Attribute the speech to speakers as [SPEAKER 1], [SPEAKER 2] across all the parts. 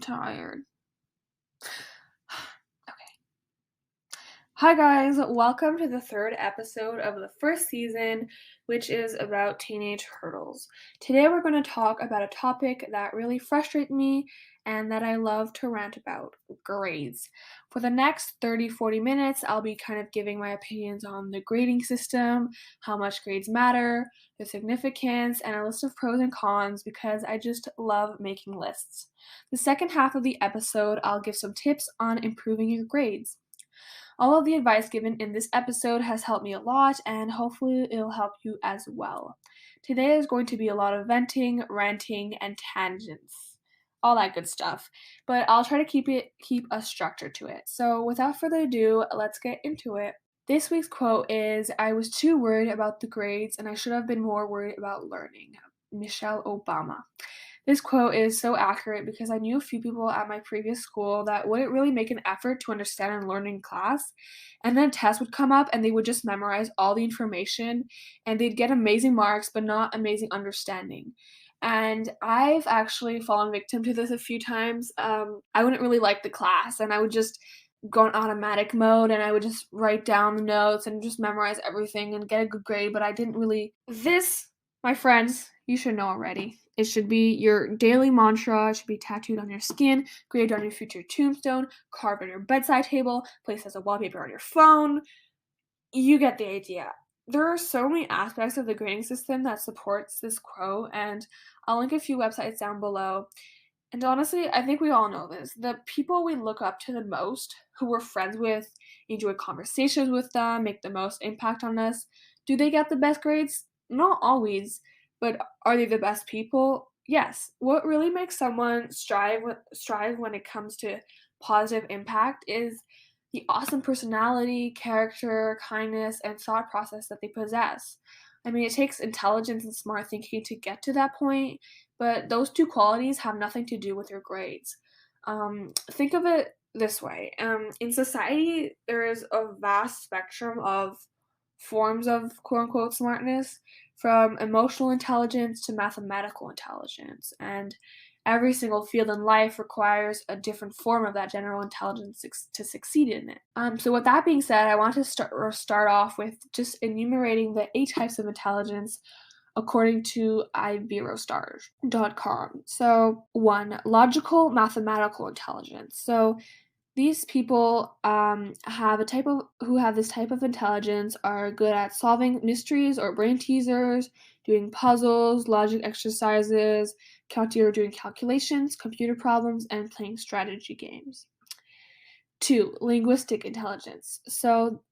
[SPEAKER 1] tired. Okay. Hi guys, welcome to the third episode of the first season, which is about teenage hurdles. Today we're going to talk about a topic that really frustrates me and that I love to rant about, grades. For the next 30-40 minutes, I'll be kind of giving my opinions on the grading system, how much grades matter, their significance, and a list of pros and cons because I just love making lists. The second half of the episode, I'll give some tips on improving your grades. All of the advice given in this episode has helped me a lot, and hopefully, it'll help you as well. Today is going to be a lot of venting, ranting, and tangents. All that good stuff. But I'll try to keep a structure to it. So without further ado, let's get into it. This week's quote is I was too worried about the grades and I should have been more worried about learning. Michelle Obama. This quote is so accurate because I knew a few people at my previous school that wouldn't really make an effort to understand and learn in class, and then a test would come up and they would just memorize all the information and they'd get amazing marks but not amazing understanding. And I've actually fallen victim to this a few times. I wouldn't really like the class and I would just go in automatic mode and I would just write down the notes and just memorize everything and get a good grade, but I didn't really. This, my friends, you should know already. It should be your daily mantra. It should be tattooed on your skin, graved on your future tombstone, carved on your bedside table, placed as a wallpaper on your phone. You get the idea. There are so many aspects of the grading system that supports this quote, and I'll link a few websites down below. And honestly, I think we all know this. The people we look up to the most, who we're friends with, enjoy conversations with them, make the most impact on us, do they get the best grades? Not always, but are they the best people? Yes. What really makes someone strive when it comes to positive impact is the awesome personality, character, kindness, and thought process that they possess. I mean, it takes intelligence and smart thinking to get to that point, but those two qualities have nothing to do with your grades. Think of it this way. In society, there is a vast spectrum of forms of quote unquote smartness, from emotional intelligence to mathematical intelligence. And every single field in life requires a different form of that general intelligence to succeed in it. So, with that being said, I want to start off with just enumerating the 8 types of intelligence according to iberostars.com. So, 1, logical mathematical intelligence. So, these people who have this type of intelligence are good at solving mysteries or brain teasers, doing puzzles, logic exercises, doing calculations, computer problems, and playing strategy games. 2, linguistic intelligence. So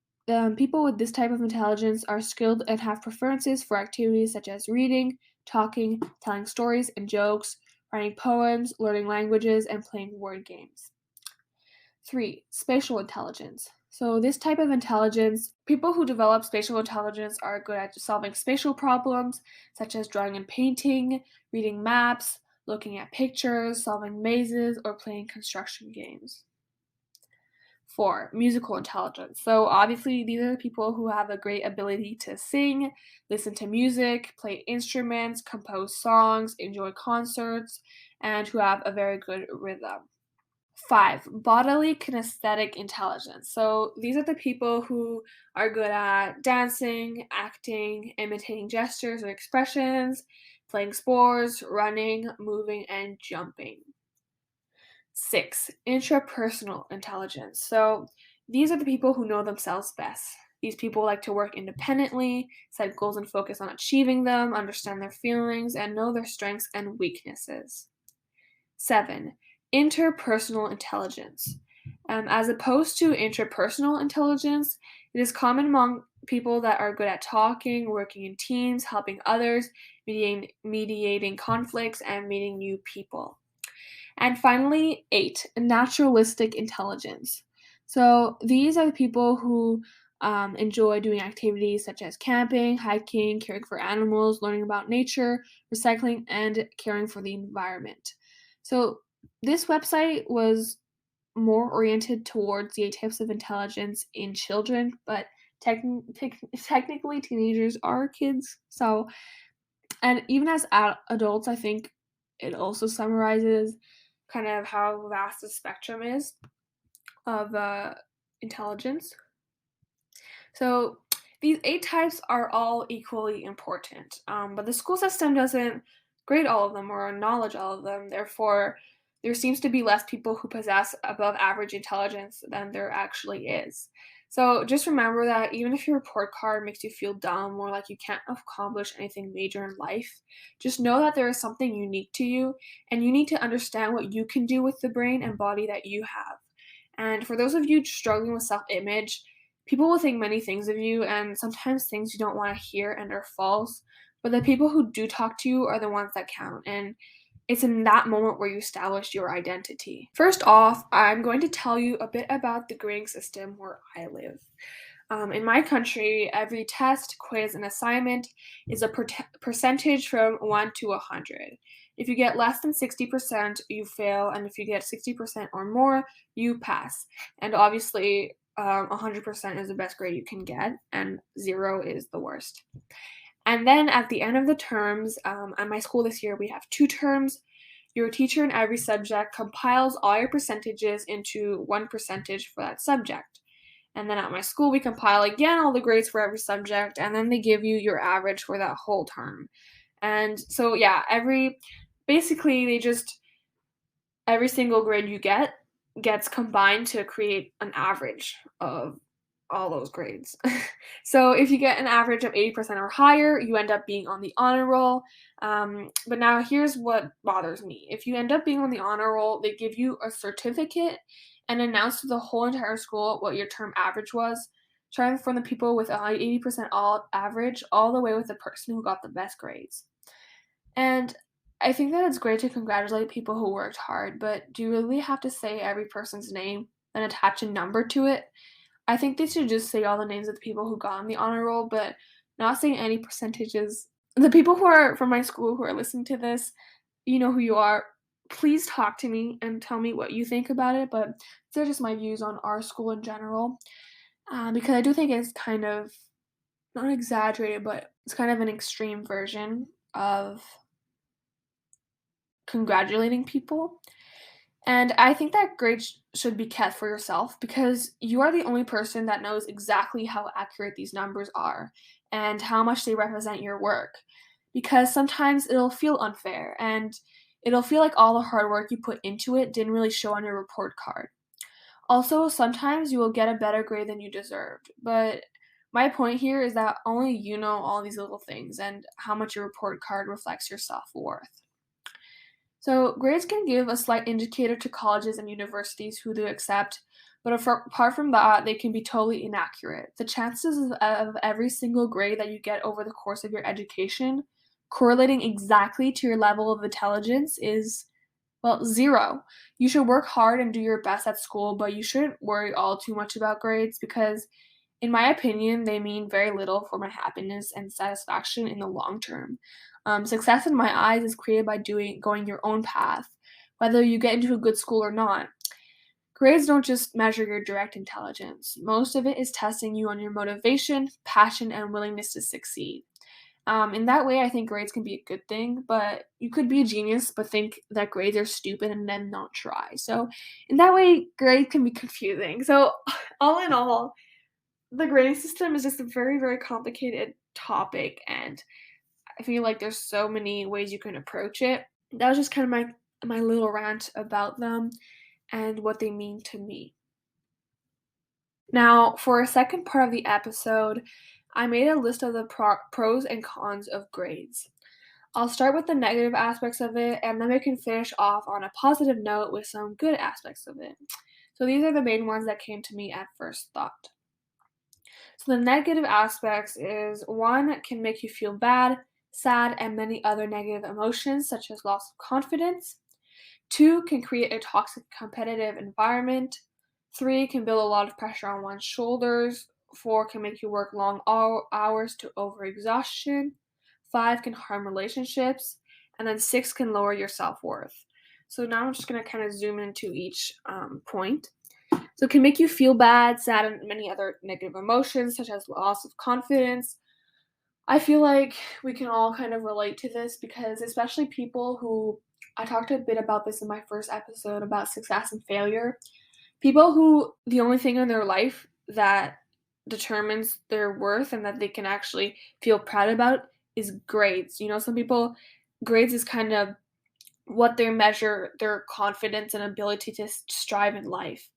[SPEAKER 1] people with this type of intelligence are skilled and have preferences for activities such as reading, talking, telling stories and jokes, writing poems, learning languages, and playing word games. 3, spatial intelligence. So, this type of intelligence, people who develop spatial intelligence are good at solving spatial problems, such as drawing and painting, reading maps, looking at pictures, solving mazes, or playing construction games. 4, musical intelligence. So, obviously, these are the people who have a great ability to sing, listen to music, play instruments, compose songs, enjoy concerts, and who have a very good rhythm. 5, bodily kinesthetic intelligence. So these are the people who are good at dancing, acting, imitating gestures or expressions, playing sports, running, moving, and jumping. 6, intrapersonal intelligence. So these are the people who know themselves best. These people like to work independently, set goals and focus on achieving them, understand their feelings, and know their strengths and weaknesses. 7, interpersonal intelligence. As opposed to intrapersonal intelligence, it is common among people that are good at talking, working in teams, helping others, mediating conflicts, and meeting new people. And finally, 8, naturalistic intelligence. So these are the people who enjoy doing activities such as camping, hiking, caring for animals, learning about nature, recycling, and caring for the environment. So this website was more oriented towards the 8 types of intelligence in children, but technically teenagers are kids. And even as adults, I think it also summarizes kind of how vast the spectrum is of intelligence. So these eight types are all equally important, but the school system doesn't grade all of them or acknowledge all of them. Therefore, there seems to be less people who possess above average intelligence than there actually is. So just remember that even if your report card makes you feel dumb or like you can't accomplish anything major in life, just know that there is something unique to you, and you need to understand what you can do with the brain and body that you have. And for those of you struggling with self image, people will think many things of you, and sometimes things you don't want to hear and are false. But the people who do talk to you are the ones that count. And it's in that moment where you establish your identity. First off, I'm going to tell you a bit about the grading system where I live. In my country, every test, quiz, and assignment is a percentage from 1 to 100. If you get less than 60%, you fail, and if you get 60% or more, you pass. And obviously, 100% is the best grade you can get, and 0 is the worst. And then at the end of the terms, at my school this year, we have 2 terms. Your teacher in every subject compiles all your percentages into one percentage for that subject. And then at my school, we compile again all the grades for every subject, and then they give you your average for that whole term. And so, yeah, basically, every single grade you get gets combined to create an average of all those grades. So if you get an average of 80% or higher, you end up being on the honor roll. But now here's what bothers me. If you end up being on the honor roll, they give you a certificate and announce to the whole entire school what your term average was, starting from the people with a 80% all average all the way with the person who got the best grades. And I think that it's great to congratulate people who worked hard, but do you really have to say every person's name and attach a number to it? I think they should just say all the names of the people who got on the honor roll, but not saying any percentages. The people who are from my school who are listening to this, you know who you are. Please talk to me and tell me what you think about it, but these are just my views on our school in general, because I do think it's kind of, not exaggerated, but it's kind of an extreme version of congratulating people. And I think that grades should be kept for yourself because you are the only person that knows exactly how accurate these numbers are and how much they represent your work. Because sometimes it'll feel unfair and it'll feel like all the hard work you put into it didn't really show on your report card. Also, sometimes you will get a better grade than you deserved. But my point here is that only you know all these little things and how much your report card reflects your self worth. So, grades can give a slight indicator to colleges and universities who they accept, but apart from that, they can be totally inaccurate. The chances of every single grade that you get over the course of your education correlating exactly to your level of intelligence is, well, 0. You should work hard and do your best at school, but you shouldn't worry all too much about grades because, in my opinion, they mean very little for my happiness and satisfaction in the long term. Success in my eyes is created by going your own path, whether you get into a good school or not. Grades don't just measure your direct intelligence. Most of it is testing you on your motivation, passion, and willingness to succeed. In that way, I think grades can be a good thing, but you could be a genius but think that grades are stupid and then not try. So, in that way, grades can be confusing. So, all in all, the grading system is just a very, very complicated topic, and I feel like there's so many ways you can approach it. That was just kind of my little rant about them and what they mean to me. Now, for a second part of the episode, I made a list of the pros and cons of grades. I'll start with the negative aspects of it, and then we can finish off on a positive note with some good aspects of it. So these are the main ones that came to me at first thought. So the negative aspects is 1, it can make you feel bad, sad, and many other negative emotions such as loss of confidence. 2, can create a toxic competitive environment. 3, can build a lot of pressure on one's shoulders. 4, can make you work long hours to overexhaustion. 5, can harm relationships. And then 6, can lower your self-worth. So now I'm just going to kind of zoom into each point. So it can make you feel bad, sad, and many other negative emotions such as loss of confidence. I feel like we can all kind of relate to this because especially people who I talked a bit about this in my first episode about success and failure. People who the only thing in their life that determines their worth and that they can actually feel proud about is grades. Some people, grades is kind of what they measure their confidence and ability to strive in life.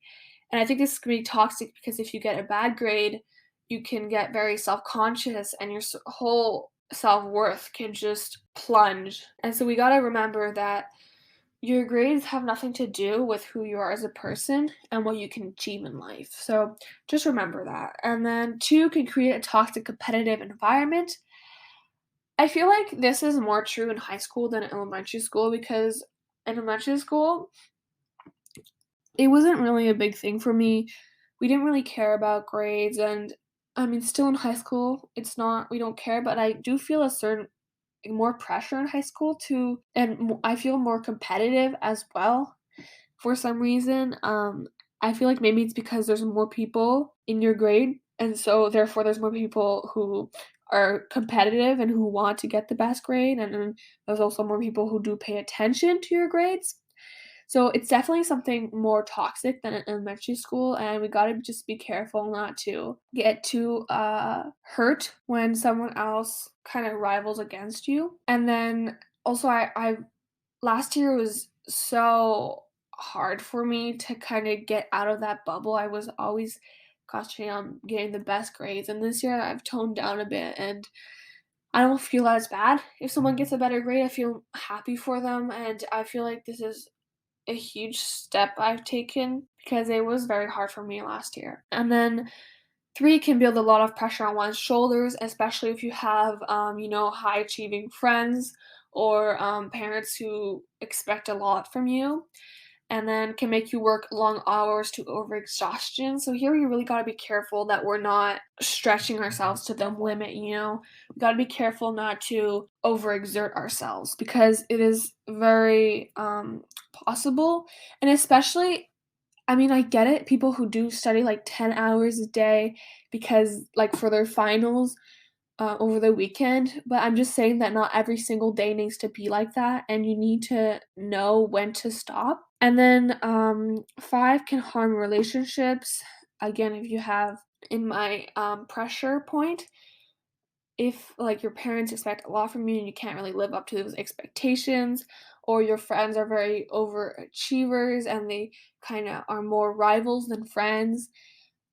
[SPEAKER 1] And I think this can be toxic because if you get a bad grade, you can get very self conscious and your whole self worth can just plunge. And so we got to remember that your grades have nothing to do with who you are as a person and what you can achieve in life. So just remember that. And then, two, can create a toxic competitive environment. I feel like this is more true in high school than in elementary school because in elementary school, it wasn't really a big thing for me. We didn't really care about grades, and I mean, still in high school, it's not, we don't care, but I do feel a certain more pressure in high school to, and I feel more competitive as well for some reason. I feel like maybe it's because there's more people in your grade, and so therefore there's more people who are competitive and who want to get the best grade, and then there's also more people who do pay attention to your grades. So it's definitely something more toxic than in elementary school, and we gotta just be careful not to get too hurt when someone else kind of rivals against you. And then also, I last year was so hard for me to kind of get out of that bubble. I was always concentrating on getting the best grades, and this year I've toned down a bit, and I don't feel as bad. If someone gets a better grade, I feel happy for them, and I feel like this is a huge step I've taken because it was very hard for me last year. And then, three, can build a lot of pressure on one's shoulders, especially if you have, high achieving friends or parents who expect a lot from you. And then can make you work long hours to overexhaustion. So here we really got to be careful that we're not stretching ourselves to the limit. We got to be careful not to overexert ourselves because it is very possible. And especially, I mean, I get it, people who do study like 10 hours a day because, like, for their finals over the weekend, but I'm just saying that not every single day needs to be like that, and you need to know when to stop. And then, five, can harm relationships. Again, if you have, in my pressure point, if like your parents expect a lot from you and you can't really live up to those expectations, or your friends are very overachievers and they kind of are more rivals than friends.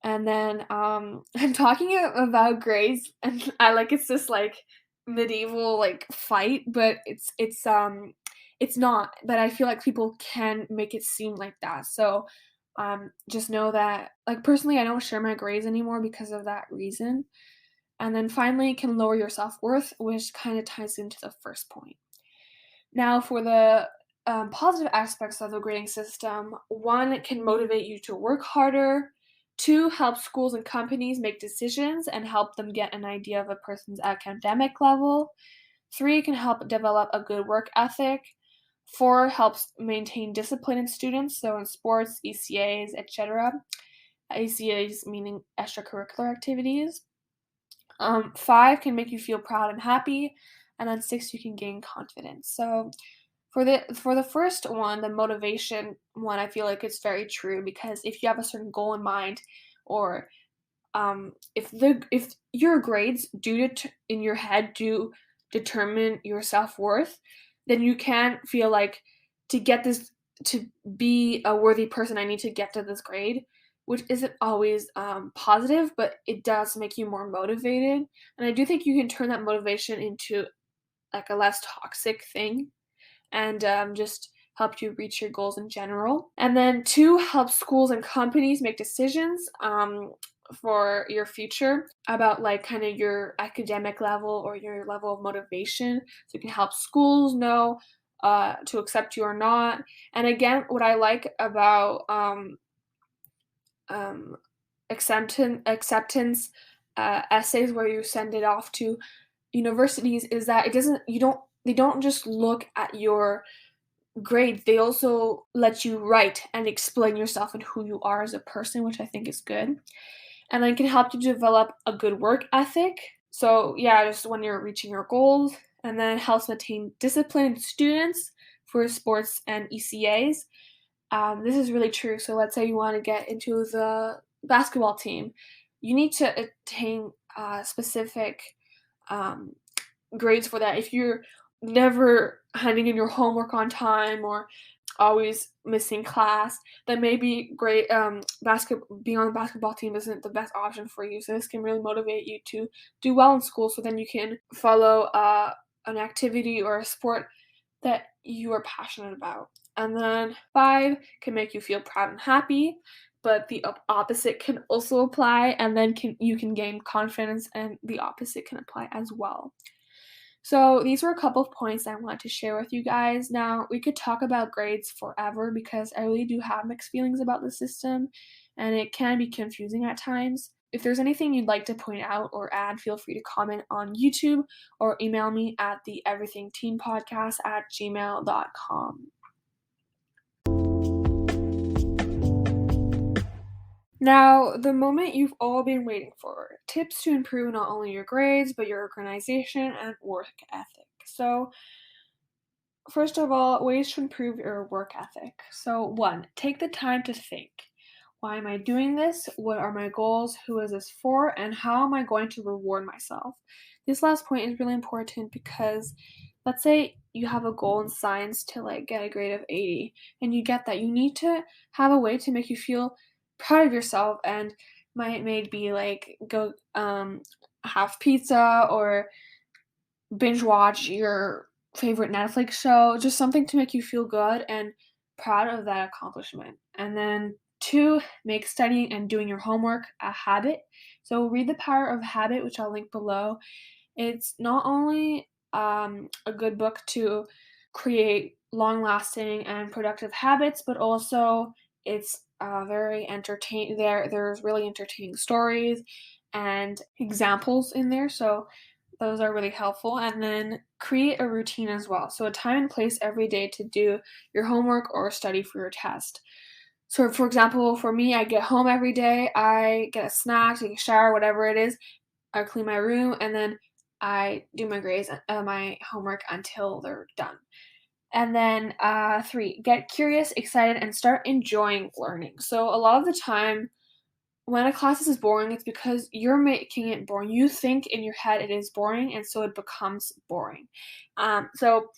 [SPEAKER 1] And then I'm talking about grades and I like it's this like medieval like fight, but it's not, but I feel like people can make it seem like that. So just know that, like, personally I don't share my grades anymore because of that reason. And then finally, can lower your self-worth, which kind of ties into the first point. Now, for the positive aspects of the grading system, one, it can motivate you to work harder. Two, help schools and companies make decisions and help them get an idea of a person's academic level. Three, can help develop a good work ethic. Four, helps maintain discipline in students, so in sports, ECAs, etc. ECAs meaning extracurricular activities. Five, can make you feel proud and happy, and then six, you can gain confidence. So for the first one, the motivation one, I feel like it's very true because if you have a certain goal in mind, or if your grades in your head do determine your self-worth, then you can feel like, to get this, to be a worthy person, I need to get to this grade, which isn't always positive, but it does make you more motivated. And I do think you can turn that motivation into like a less toxic thing, and just help you reach your goals in general. And then two, help schools and companies make decisions for your future about like kind of your academic level or your level of motivation. So you can help schools know to accept you or not. And again, what I like about um, acceptance essays where you send it off to universities is that it doesn't you don't they don't just look at your grades, they also let you write and explain yourself and who you are as a person, which I think is good. And then can help you develop a good work ethic. So yeah, just when you're reaching your goals. And then helps maintain discipline in students for sports and ECAs. This is really true. So let's say you want to get into the basketball team, you need to attain specific um, grades for that. If you're never handing in your homework on time or always missing class, then maybe great being on the basketball team isn't the best option for you. So this can really motivate you to do well in school. So then you can follow an activity or a sport that you are passionate about. And then 5 can make you feel proud and happy, but the opposite can also apply, and then you can gain confidence, and the opposite can apply as well. So these were a couple of points I wanted to share with you guys. Now, we could talk about grades forever because I really do have mixed feelings about the system and it can be confusing at times. If there's anything you'd like to point out or add, feel free to comment on YouTube or email me at the everythingteenpodcast@gmail.com. Now, the moment you've all been waiting for, tips to improve not only your grades, but your organization and work ethic. So, first of all, ways to improve your work ethic. So, 1, take the time to think. Why am I doing this? What are my goals? Who is this for? And how am I going to reward myself? This last point is really important because let's say you have a goal in science to get a grade of 80 and you get that. You need to have a way to make you feel proud of yourself, and might maybe go have pizza or binge watch your favorite Netflix show, just something to make you feel good and proud of that accomplishment. And then 2, make studying and doing your homework a habit. So read The Power of Habit, which I'll link below. It's not only a good book to create long-lasting and productive habits, but also it's very entertaining. There's really entertaining stories and examples in there, so those are really helpful. And then create a routine as well. So a time and place every day to do your homework or study for your test. So for example, for me, I get home every day, I get a snack, take a shower, whatever it is, I clean my room, and then I do my grades, my homework until they're done. And then 3, get curious, excited, and start enjoying learning. So a lot of the time, when a class is boring, it's because you're making it boring. You think in your head it is boring, and so it becomes boring. So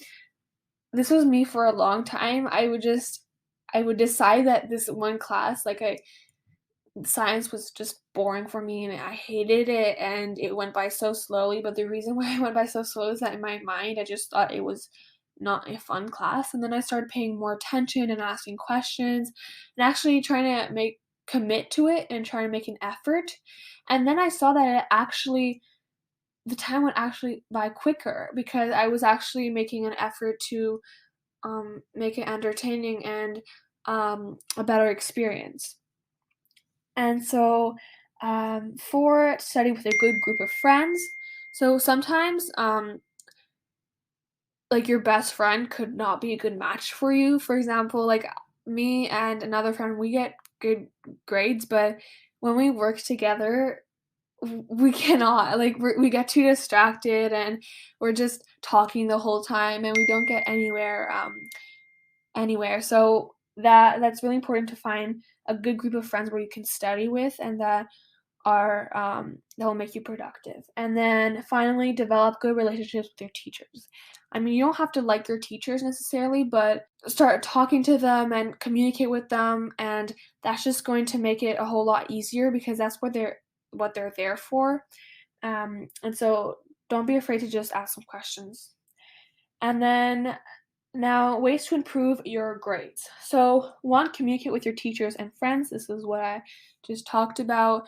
[SPEAKER 1] this was me for a long time. I would decide that this one class, science was just boring for me and I hated it and it went by so slowly. But the reason why it went by so slow is that in my mind, I just thought it was not a fun class. And then I started paying more attention and asking questions and actually trying to commit to it and try to make an effort. And then I saw that the time went actually by quicker because I was actually making an effort to make it entertaining and a better experience. And so, for study with a good group of friends, so sometimes, your best friend could not be a good match for you. For example, me and another friend, we get good grades, but when we work together, we cannot. We get too distracted and we're just talking the whole time and we don't get anywhere. So that's really important to find a good group of friends where you can study with and that will make you productive. And then finally, develop good relationships with your teachers. I mean, you don't have to like your teachers necessarily, but start talking to them and communicate with them, and that's just going to make it a whole lot easier because that's what they're there for. And so don't be afraid to just ask some questions. And then now, ways to improve your grades. So, 1, communicate with your teachers and friends. This is what I just talked about.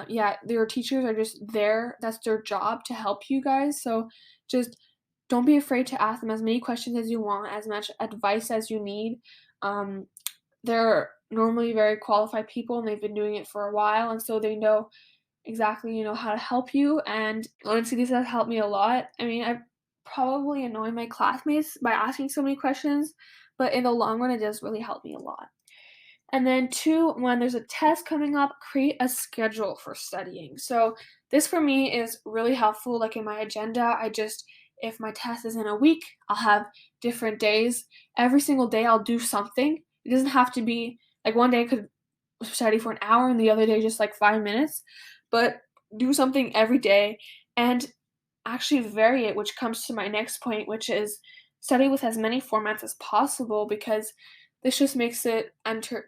[SPEAKER 1] Yeah, your teachers are just there. That's their job to help you guys. So, just don't be afraid to ask them as many questions as you want, as much advice as you need. Um, they're normally very qualified people and they've been doing it for a while, and so they know exactly, how to help you. And honestly, this has helped me a lot. I mean, I probably annoy my classmates by asking so many questions, but in the long run, it does really help me a lot. And then 2, when there's a test coming up, create a schedule for studying. So this for me is really helpful. Like in my agenda, I just if my test is in a week, I'll have different days. Every single day I'll do something. It doesn't have to be like one day I could study for an hour and the other day just like 5 minutes, but do something every day and actually vary it, which comes to my next point, which is study with as many formats as possible because this just makes it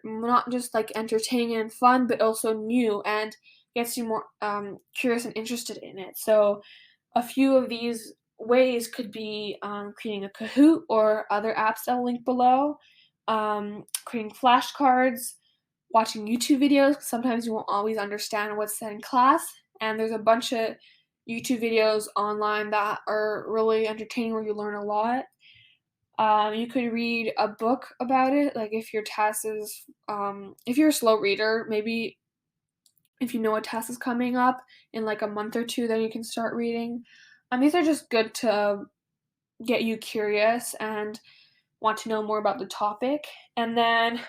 [SPEAKER 1] not just like entertaining and fun, but also new and gets you more curious and interested in it. So, a few of these ways could be creating a Kahoot or other apps that I'll link below, creating flashcards, watching YouTube videos. 'Cause sometimes you won't always understand what's said in class, and there's a bunch of YouTube videos online that are really entertaining where you learn a lot. You could read a book about it, like if your test is, if you're a slow reader, maybe if you know a test is coming up in like a month or two, then you can start reading. These are just good to get you curious and want to know more about the topic. And then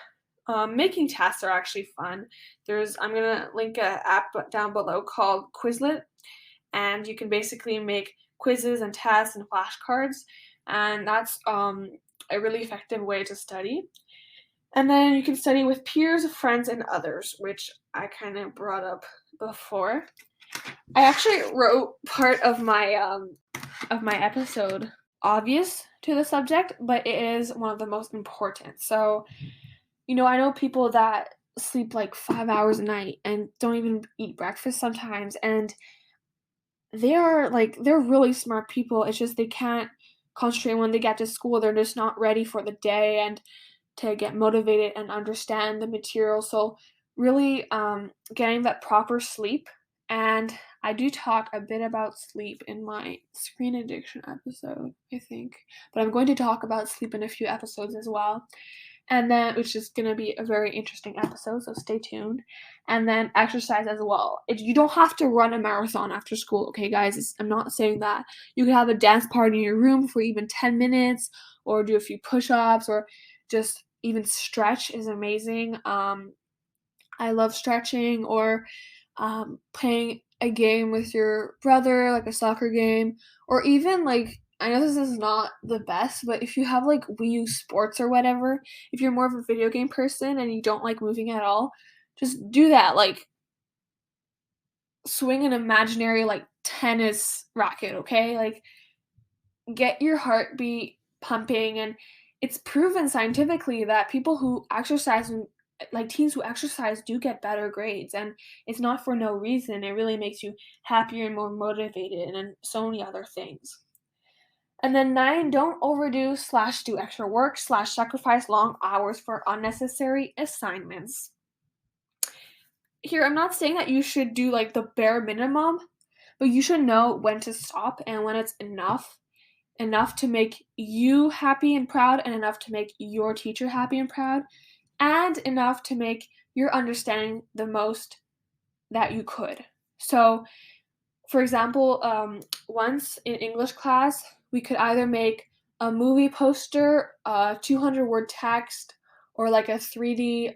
[SPEAKER 1] making tasks are actually fun. I'm gonna link an app down below called Quizlet, and you can basically make quizzes and tests and flashcards, and that's a really effective way to study. And then you can study with peers, friends, and others, which I kind of brought up before. I actually wrote part of my episode obvious to the subject, but it is one of the most important. So, I know people that sleep like 5 hours a night and don't even eat breakfast sometimes, and they're really smart people. It's just they can't concentrate when they get to school. They're just not ready for the day and to get motivated and understand the material. So really getting that proper sleep. And I do talk a bit about sleep in my screen addiction episode, I think. But I'm going to talk about sleep in a few episodes as well. And then, which is going to be a very interesting episode, so stay tuned. And then exercise as well. You don't have to run a marathon after school, okay, guys? I'm not saying that. You can have a dance party in your room for even 10 minutes, or do a few push ups, or just even stretch is amazing. I love stretching, or playing a game with your brother, like a soccer game, or even like I know this is not the best, but if you have like Wii U Sports or whatever, if you're more of a video game person and you don't like moving at all, just do that. Like swing an imaginary like tennis racket, okay? Like get your heartbeat pumping, and it's proven scientifically that people who exercise and like teens who exercise do get better grades, and it's not for no reason. It really makes you happier and more motivated and so many other things. And then 9, don't overdo slash do extra work slash sacrifice long hours for unnecessary assignments. Here, I'm not saying that you should do like the bare minimum, but you should know when to stop and when it's enough to make you happy and proud, and enough to make your teacher happy and proud, and enough to make your understanding the most that you could. So, for example, once in English class, we could either make a movie poster, 200-word text, or like a 3D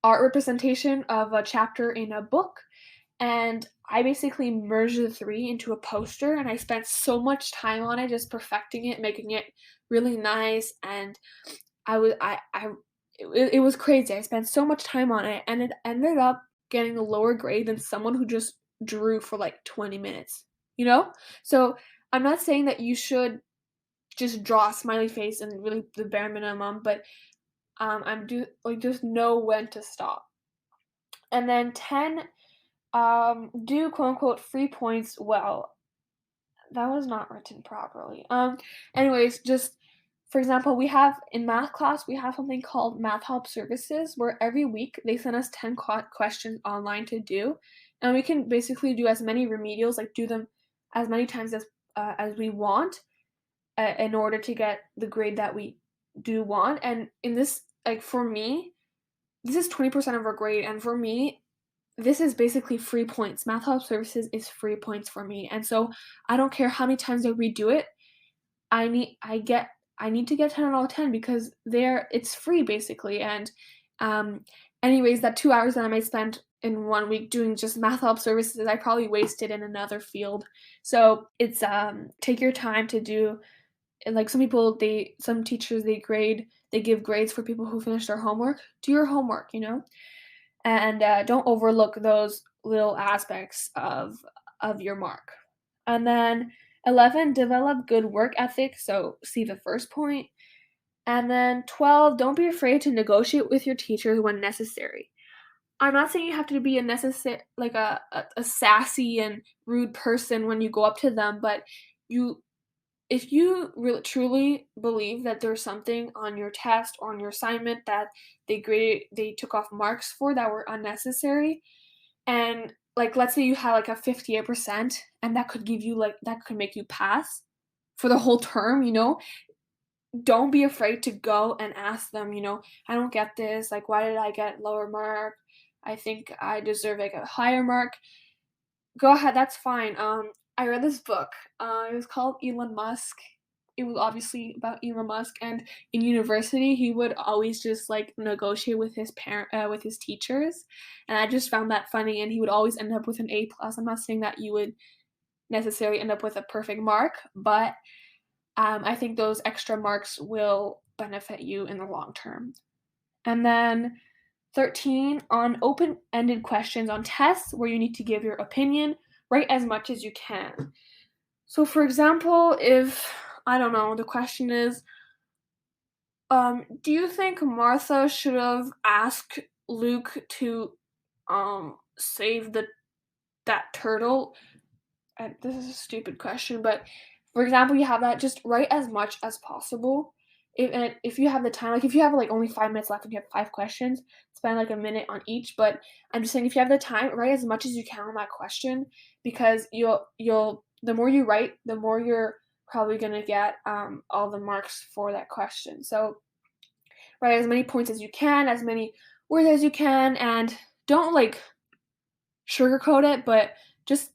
[SPEAKER 1] art representation of a chapter in a book. And I basically merged the three into a poster, and I spent so much time on it, just perfecting it, making it really nice. And I was I it was crazy. I spent so much time on it, and it ended up getting a lower grade than someone who just drew for like 20 minutes. You know? So I'm not saying that you should just draw a smiley face and really the bare minimum, but I'm do like just know when to stop. And then 10, do quote unquote free points well. That was not written properly. Anyways, just for example, we have in math class, we have something called Math Help Services, where every week they send us 10 questions online to do, and we can basically do as many remedials, like do them as many times as we want, in order to get the grade that we do want. And in this, like for me, this is 20% of our grade, and for me, this is basically free points. Math Help Services is free points for me. And so I don't care how many times I redo it. I need to get 10 out of 10 because it's free basically. And um anyways, that 2 hours that I might spend in 1 week doing just math help services, I probably wasted in another field. So, it's, take your time to do and, like, some teachers, they give grades for people who finish their homework. Do your homework, and, don't overlook those little aspects of your mark. And then 11, develop good work ethic, so see the first point. And then 12, don't be afraid to negotiate with your teachers when necessary. I'm not saying you have to be a necessary like a sassy and rude person when you go up to them, but you if you really truly believe that there's something on your test or on your assignment that they took off marks for that were unnecessary, and, like, let's say you had, like, a 58% and that could make you pass for the whole term, don't be afraid to go and ask them, "I don't get this, like, why did I get lower mark? I think I deserve, like, a higher mark." Go ahead, that's fine. I read this book. It was called Elon Musk. It was obviously about Elon Musk, and in university, he would always just like negotiate with with his teachers, and I just found that funny. And he would always end up with an A plus. I'm not saying that you would necessarily end up with a perfect mark, but I think those extra marks will benefit you in the long term. And then 13, on open ended questions on tests where you need to give your opinion, write as much as you can. So, for example, if, I don't know, the question is, do you think Martha should have asked Luke to save that turtle? And this is a stupid question, but for example, you have that, just write as much as possible. If you have the time, like if you have like only 5 minutes left and you have 5 questions, spend like a minute on each. But I'm just saying, if you have the time, write as much as you can on that question, because you'll the more you write, the more you're probably gonna get all the marks for that question. So write as many points as you can, as many words as you can, and don't like sugarcoat it, but just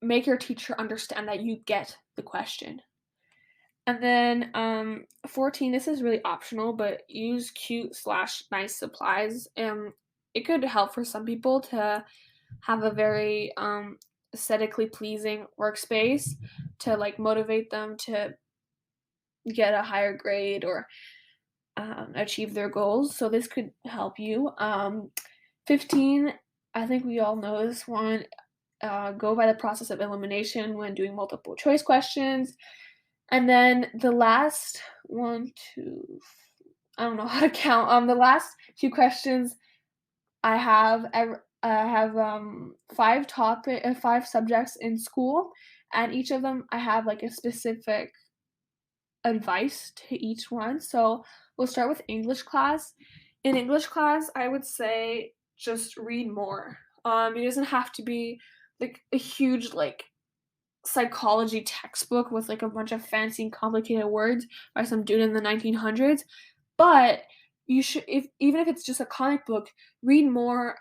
[SPEAKER 1] make your teacher understand that you get the question. And then 14, this is really optional, but use cute/nice supplies. It could help for some people to have a very aesthetically pleasing workspace to like motivate them to get a higher grade or achieve their goals. So this could help you. 15, I think we all know this one. Go by the process of elimination when doing multiple choice questions. And then the last one, two, I don't know how to count. The last few questions I have 5 subjects in school, and each of them I have like a specific advice to each one. So we'll start with English class. In English class, I would say just read more. It doesn't have to be like a huge like psychology textbook with like a bunch of fancy and complicated words by some dude in the 1900s, but you should, if even if it's just a comic book, read more,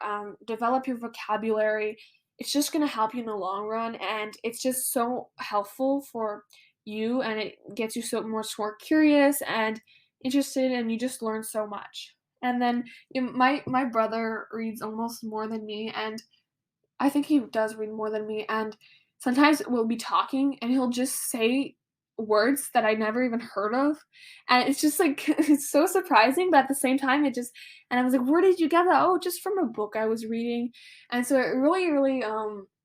[SPEAKER 1] develop your vocabulary. It's just going to help you in the long run, and it's just so helpful for you, and it gets you more curious and interested, and you just learn so much. And then my brother reads almost more than me, and I think he does read more than me, and sometimes we'll be talking and he'll just say words that I never even heard of. And it's just like it's so surprising, but at the same time and I was like, "Where did you get that?" "Oh, just from a book I was reading." And so it really, really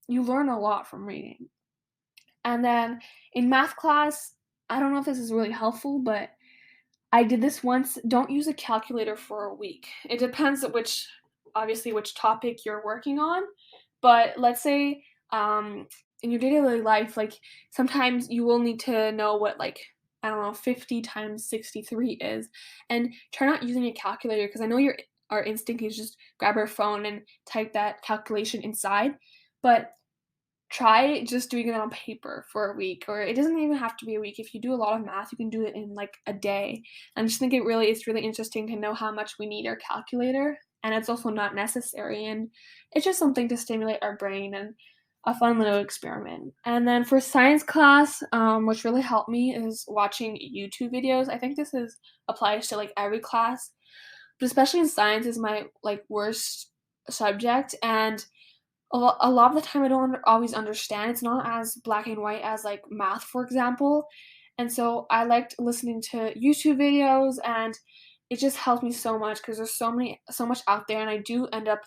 [SPEAKER 1] you learn a lot from reading. And then in math class, I don't know if this is really helpful, but I did this once. Don't use a calculator for a week. It depends obviously, which topic you're working on. But let's say in your daily life, like sometimes you will need to know what, like, I don't know, 50 times 63 is. And try not using a calculator, because I know our instinct is just grab our phone and type that calculation inside. But try just doing it on paper for a week, or it doesn't even have to be a week. If you do a lot of math, you can do it in like a day. And I just think it's really interesting to know how much we need our calculator, and it's also not necessary, and it's just something to stimulate our brain and a fun little experiment. And then for science class, which really helped me, is watching YouTube videos. I think applies to like every class, but especially in science is my like worst subject, and a lot of the time I don't always understand. It's not as black and white as like math, for example. And so I liked listening to YouTube videos, and it just helped me so much because there's so much out there, and I do end up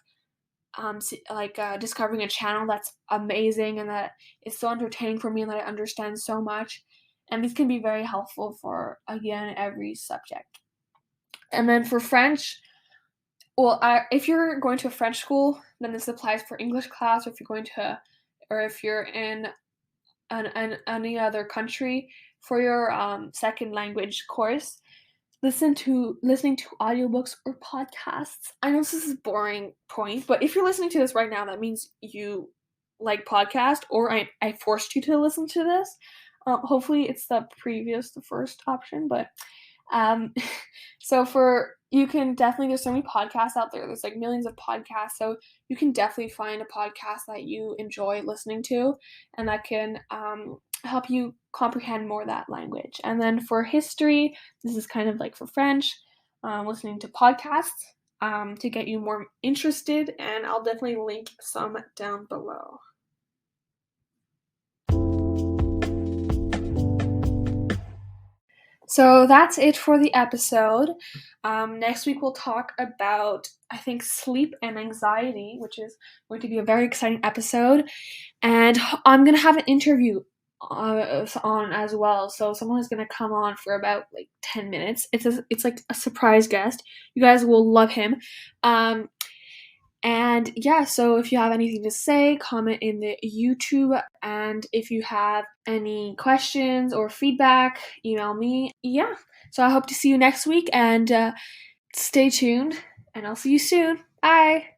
[SPEAKER 1] discovering a channel that's amazing and that is so entertaining for me and that I understand so much. And these can be very helpful for again every subject. And then for French, well, if you're going to a French school, then this applies for English class, or if you're going to, or if you're in any other country for your second language course, listening to audiobooks or podcasts. I know this is a boring point, but if you're listening to this right now, that means you like podcast, or I forced you to listen to this. Hopefully, it's the first option, but um, so for you can definitely there's so many podcasts out there. There's like millions of podcasts, so you can definitely find a podcast that you enjoy listening to, and that can help you comprehend more that language. And then for history, this is kind of like for French, listening to podcasts to get you more interested, and I'll definitely link some down below. So that's it for the episode. Next week we'll talk about, I think, sleep and anxiety, which is going to be a very exciting episode. And I'm gonna have an interview on as well. So someone is gonna come on for about like 10 minutes. It's like a surprise guest. You guys will love him. And yeah, so if you have anything to say, comment in the YouTube. And if you have any questions or feedback, email me. Yeah. So I hope to see you next week, and stay tuned, and I'll see you soon. Bye.